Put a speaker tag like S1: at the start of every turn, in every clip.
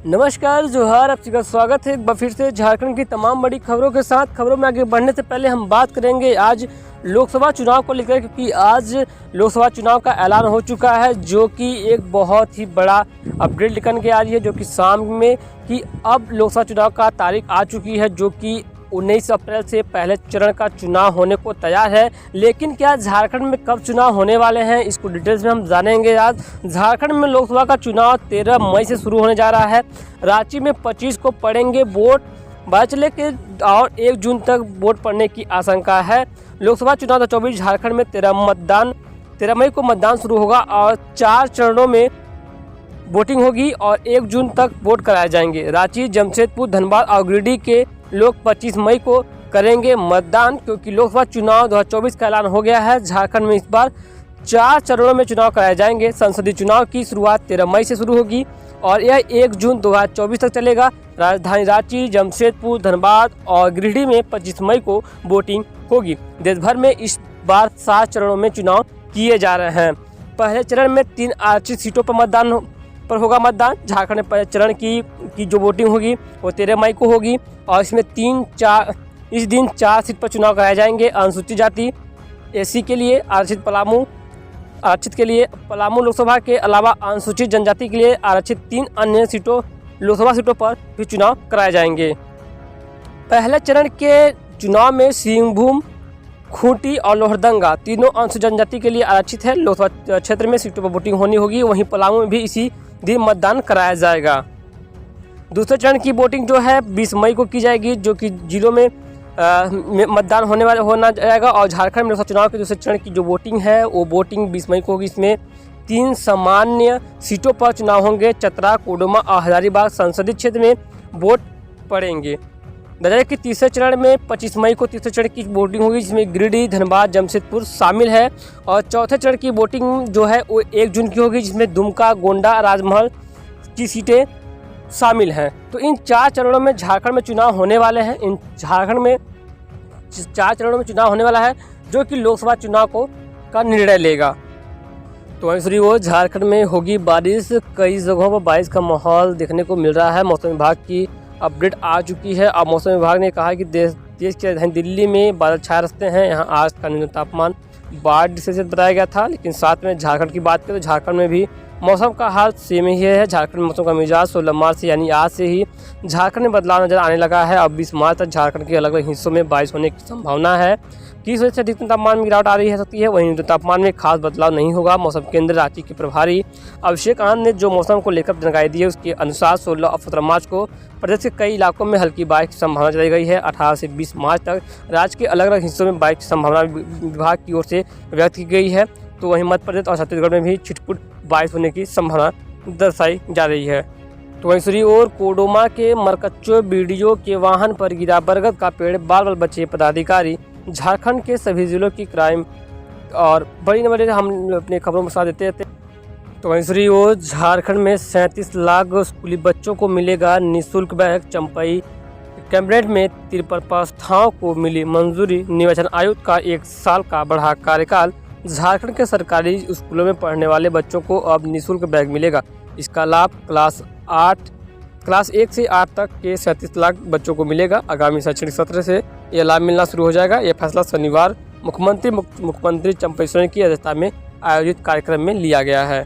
S1: नमस्कार जोहार, आप सभी का स्वागत है एक बार फिर से झारखंड की तमाम बड़ी खबरों के साथ। खबरों में आगे बढ़ने से पहले हम बात करेंगे आज लोकसभा चुनाव को लेकर, क्योंकि आज लोकसभा चुनाव का ऐलान हो चुका है, जो कि एक बहुत ही बड़ा अपडेट निकल के आ रही है, जो कि शाम में कि अब लोकसभा चुनाव का तारीख आ चुकी है, जो कि 19 अप्रैल से पहले चरण का चुनाव होने को तैयार है। लेकिन क्या झारखंड में कब चुनाव होने वाले हैं, इसको डिटेल्स में हम जानेंगे। आज झारखंड में लोकसभा का चुनाव 13 मई से शुरू होने जा रहा है। रांची में 25 को पड़ेंगे वोट, चले के और 1 जून तक वोट पड़ने की आशंका है। लोकसभा चुनाव 2024 झारखंड में 13 मई को मतदान शुरू होगा और 4 चरणों में वोटिंग होगी और 1 जून तक वोट कराए जाएंगे। रांची, जमशेदपुर, धनबाद और गिरिडीह के लोग 25 मई को करेंगे मतदान, क्योंकि लोकसभा चुनाव 2024 का ऐलान हो गया है। झारखंड में इस बार 4 चरणों में चुनाव कराए जाएंगे। संसदीय चुनाव की शुरुआत 13 मई से शुरू होगी और यह 1 जून 2024 तक चलेगा। राजधानी रांची, जमशेदपुर, धनबाद और गिरिडीह में 25 मई को वोटिंग होगी। देश भर में इस बार 7 चरणों में चुनाव किए जा रहे हैं। पहले चरण में 3 आरक्षित सीटों पर होगा मतदान। झारखंड में पहले चरण की जो वोटिंग होगी वो 13 मई को होगी और इसमें इस दिन 4 सीट पर चुनाव कराए जाएंगे। अनुसूचित जाति एससी के लिए आरक्षित के लिए पलामू लोकसभा के अलावा अनुसूचित जनजाति के लिए आरक्षित 3 अन्य लोकसभा सीटों पर भी चुनाव कराए जाएंगे। पहले चरण के चुनाव में सिंहभूम, खूंटी और लोहरदंगा तीनों अनुसूचित जनजाति के लिए आरक्षित है। लोकसभा क्षेत्र में सीटों पर वोटिंग होनी होगी। वहीं पलामू में भी इसी दिन मतदान कराया जाएगा। दूसरे चरण की वोटिंग जो है 20 मई को की जाएगी, जो कि जिलों में मतदान होना जाएगा। और झारखंड में लोकसभा चुनाव के दूसरे चरण की जो वोटिंग है वो वोटिंग 20 मई को होगी। इसमें 3 सामान्य सीटों पर चुनाव होंगे। चतरा, कोडरमा और हजारीबाग संसदीय क्षेत्र में वोट पड़ेंगे। बताया कि तीसरे चरण में 25 मई को तीसरे चरण की वोटिंग होगी, जिसमें गिरिडीह, धनबाद, जमशेदपुर शामिल है। और चौथे चरण की वोटिंग जो है वो 1 जून की होगी, जिसमें दुमका, गोंडा, राजमहल की सीटें शामिल हैं। तो इन 4 चरणों में झारखंड में चुनाव होने वाले हैं। इन झारखंड में 4 चरणों में चुनाव होने वाला है, जो कि लोकसभा चुनाव का निर्णय लेगा। तो दूसरी ओर झारखंड में होगी बारिश। कई जगहों पर बारिश का माहौल देखने को मिल रहा है। मौसम विभाग की अपडेट आ चुकी है। अब मौसम विभाग ने कहा कि देश की राजधानी दिल्ली में बादल छाए रहते हैं। यहाँ आज का न्यूनतम तापमान 12 डिग्री सेल्सियस बताया गया था। लेकिन साथ में झारखंड की बात करें तो झारखंड में भी मौसम का हाल सेम ही है। झारखंड में मौसम का मिजाज 16 मार्च से यानी आज से ही झारखंड में बदलाव नजर आने लगा है। अब 20 मार्च तक झारखंड के अलग अलग हिस्सों में बारिश होने की संभावना है। किस वजह से अधिकतम तापमान में गिरावट आ रही है सकती है, वहीं न्यूनतम तापमान में खास बदलाव नहीं होगा। मौसम केंद्र रांची के प्रभारी अभिषेक आनंद ने जो मौसम को लेकर जानकारी दी है, उसके अनुसार 16 और 17 मार्च को प्रदेश के कई इलाकों में हल्की बारिश की संभावना जताई गई है। 18 से 20 मार्च तक राज्य के अलग अलग हिस्सों में बारिश की संभावना विभाग की ओर से व्यक्त की गई है। तो वहीं मध्य प्रदेश और छत्तीसगढ़ में भी छिटपुट बारिश होने की संभावना दर्शाई जा रही है। तो वहीं दूसरी ओर कोडरमा के मरकच्चो बीडीओ के वाहन पर गिरा बरगद का पेड़, बाल बचे पदाधिकारी। झारखंड के सभी जिलों की क्राइम और बड़ी नंबर हम अपने खबरों में साथ देते रहते। तो वहीं दूसरी ओर झारखंड में 37 लाख स्कूली बच्चों को मिलेगा निःशुल्क बैग। चंपई कैबिनेट में 53 प्रस्तावों को मिली मंजूरी। निर्वाचन आयुक्त का 1 साल का बढ़ा कार्यकाल। झारखंड के सरकारी स्कूलों में पढ़ने वाले बच्चों को अब निःशुल्क बैग मिलेगा। इसका लाभ क्लास 1 से 8 तक के 37 लाख बच्चों को मिलेगा। आगामी शैक्षणिक सत्र से यह लाभ मिलना शुरू हो जाएगा। यह फैसला शनिवार मुख्यमंत्री चंपई सोरेन की अध्यक्षता में आयोजित कार्यक्रम में लिया गया है।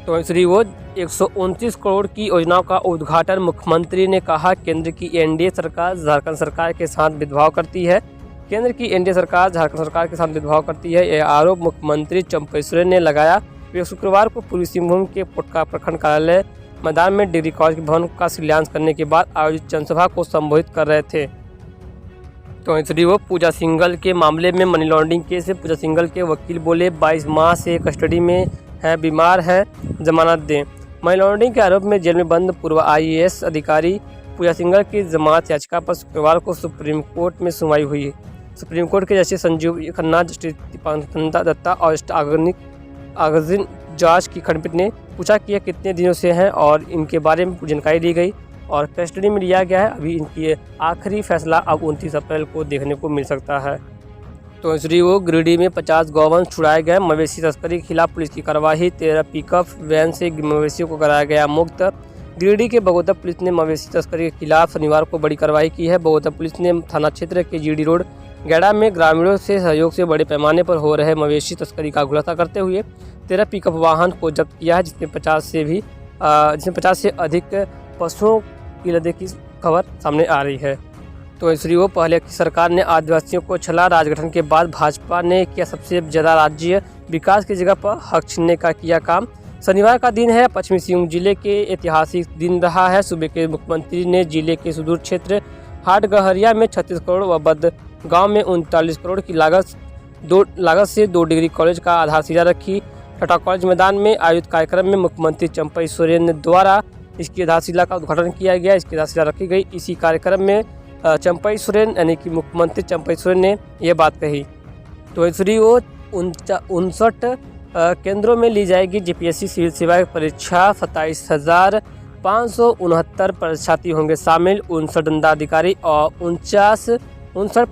S1: तो दूसरी ओर 129 करोड़ की योजनाओं का उद्घाटन। मुख्यमंत्री ने कहा, केंद्र की एनडीए सरकार झारखंड सरकार के साथ भेदभाव करती है। केंद्र की एनडीए सरकार झारखंड सरकार के साथ भेदभाव करती है, यह आरोप मुख्यमंत्री चंपई सोरेन ने लगाया। वे शुक्रवार को पूर्वी सिंहभूम के पोटका प्रखंड कार्यालय मैदान में डिग्री कॉलेज के भवन का शिलान्यास करने के बाद आयोजित जनसभा को संबोधित कर रहे थे। तो दूसरी ओर पूजा सिंघल के मामले में मनी लॉन्ड्रिंग केस में पूजा सिंघल के वकील बोले, 22 माह से कस्टडी में है, बीमार है, जमानत दें। मनी लॉन्ड्रिंग के आरोप में जेल में बंद पूर्व IAS अधिकारी पूजा सिंघल की जमानत याचिका पर शुक्रवार को सुप्रीम कोर्ट में सुनवाई हुई। सुप्रीम कोर्ट के जस्टिस संजीव खन्ना, जस्टिस दीपांकर दत्ता और अगजिन जॉर्ज की खंडपीठ ने पूछा कि यह कितने दिनों से हैं और इनके बारे में जानकारी दी गई और कस्टडी में लिया गया है। अभी इनकी आखिरी फैसला अब 29 अप्रैल को देखने को मिल सकता है। तो दूसरी ओर गिरिडीह में 50 गौवंश छुड़ाए गए। मवेशी तस्करी के खिलाफ पुलिस की कार्रवाई। 13 पिकअप वैन से मवेशियों को कराया गया मुक्त। गिरिडीह के बगोदर पुलिस ने मवेशी तस्करी के खिलाफ शनिवार को बड़ी कार्रवाई की है। बगोदर पुलिस ने थाना क्षेत्र के जीडी रोड गैड़ा में ग्रामीणों से सहयोग से बड़े पैमाने पर हो रहे मवेशी तस्करी का खुलासा करते हुए 13 पिकअप वाहन को जब्त किया है, जिसमें 50 से अधिक पशुओं की लदे की खबर सामने आ रही है। तो इसलिए वो पहले की सरकार ने आदिवासियों को छला, राज गठन के बाद भाजपा ने किया सबसे ज़्यादा राज्य विकास की जगह पर हक छीनने का किया काम। शनिवार का दिन है, पश्चिमी सिंहभूम जिले के ऐतिहासिक दिन रहा है। सूबे के मुख्यमंत्री ने जिले के सुदूर क्षेत्र हाटगहरिया में 36 करोड़ व बद गाँव में 39 करोड़ की लागत से 2 डिग्री कॉलेज का आधारशिला रखी। टाटा कॉलेज मैदान में आयोजित कार्यक्रम में मुख्यमंत्री चंपई सोरेन द्वारा इसकी आधारशिला का उद्घाटन किया गया। इसकी आधारशिला रखी गई। इसी कार्यक्रम में चंपई सोरेन यानी कि मुख्यमंत्री चंपई सोरेन ने यह बात कही। तो इसलिए वो 59 केंद्रों में ली जाएगी जीपीएससी सिविल सेवा की परीक्षा। 27,569 परीक्षार्थी होंगे शामिल। 59 दंडाधिकारी और 59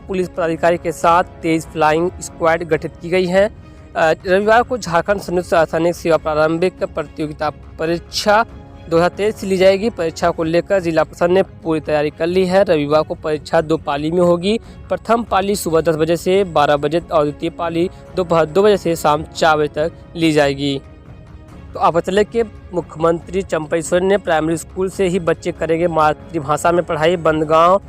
S1: पुलिस पदाधिकारी के साथ 23 फ्लाइंग स्क्वाड गठित की गई है। रविवार को झारखंड संयुक्त सैनिक सेवा प्रारंभिक प्रतियोगिता परीक्षा 2023 ली जाएगी। परीक्षा को लेकर जिला प्रशासन ने पूरी तैयारी कर ली है। रविवार को परीक्षा 2 पाली में होगी। प्रथम पाली सुबह 10 बजे से 12 बजे और द्वितीय पाली दोपहर 2 बजे से शाम 4 बजे तक ली जाएगी। तो आप चले कि मुख्यमंत्री चंपई सोरेन ने प्राइमरी स्कूल से ही बच्चे करेंगे मातृभाषा में पढ़ाई। बंदगांव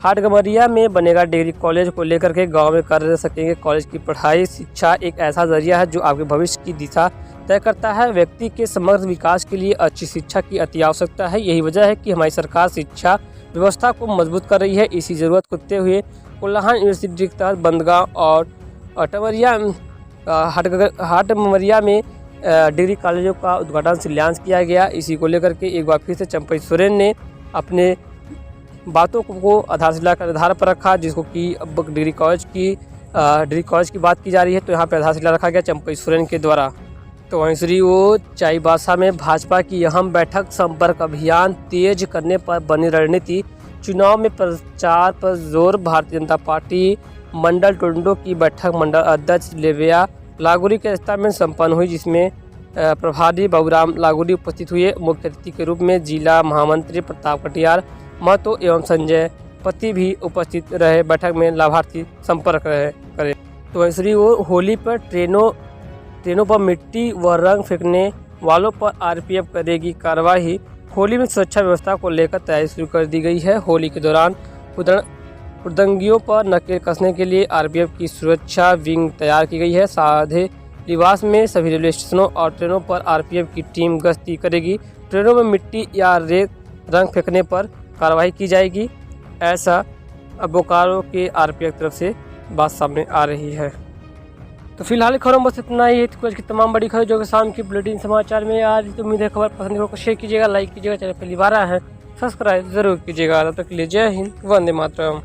S1: हाटगमरिया में बनेगा डिग्री कॉलेज को लेकर के गांव में कर सकेंगे कॉलेज की पढ़ाई। शिक्षा एक ऐसा जरिया है जो आपके भविष्य की दिशा तय करता है। व्यक्ति के समग्र विकास के लिए अच्छी शिक्षा की अति आवश्यकता है। यही वजह है कि हमारी सरकार शिक्षा व्यवस्था को मजबूत कर रही है। इसी ज़रूरत को देखते हुए कोल्हान यूनिवर्सिटी के तहत बंदगांव और हाटगमरिया में डिग्री कॉलेजों का उद्घाटन शिलान्यास किया गया। इसी को लेकर के एक बार फिर से चंपई सोरेन ने अपने बातों को आधारशिला के आधार पर रखा, जिसको कि अब डिग्री कॉलेज की बात की जा रही है। तो यहाँ पर आधारशिला रखा गया चंपई सोरेन के द्वारा। तो वहीं श्री वो चाईबासा में भाजपा की अहम बैठक। संपर्क अभियान तेज करने पर बनी रणनीति। चुनाव में प्रचार पर जोर। भारतीय जनता पार्टी मंडल टोंडो की बैठक मंडल अध्यक्ष लेविया लागुरी के अध्यक्षता में संपन्न हुई, जिसमें प्रभारी बाबूराम लागुरी उपस्थित हुए। मुख्य अतिथि के रूप में जिला महामंत्री प्रताप कटियार महतो एवं संजय पति भी उपस्थित रहे। बैठक में लाभार्थी संपर्क करें। तो वहीं श्री वो होली पर ट्रेनों पर मिट्टी व रंग फेंकने वालों पर आरपीएफ करेगी कार्रवाई। होली में सुरक्षा व्यवस्था को लेकर तैयारी शुरू कर दी गई है। होली के दौरान उद्दंगियों पर नकेल कसने के लिए आरपीएफ की सुरक्षा विंग तैयार की गई है। साधे लिबास में सभी रेलवे स्टेशनों और ट्रेनों पर आरपीएफ की टीम गश्ती करेगी। ट्रेनों में मिट्टी या रेत रंग फेंकने पर कार्रवाई की जाएगी। ऐसा अब बोकारो के आरपीएफ तरफ से बात सामने आ रही है। तो फिलहाल खबरों में बस इतना ही। आज की तमाम बड़ी खबर जो कि शाम की बुलेटिन समाचार में आज। तो उम्मीद है खबर पसंद को शेयर कीजिएगा, लाइक कीजिएगा, चैनल पहली बार आए हैं सब्सक्राइब जरूर कीजिएगा। तब तक के लिए जय हिंद, वंदे मातरम।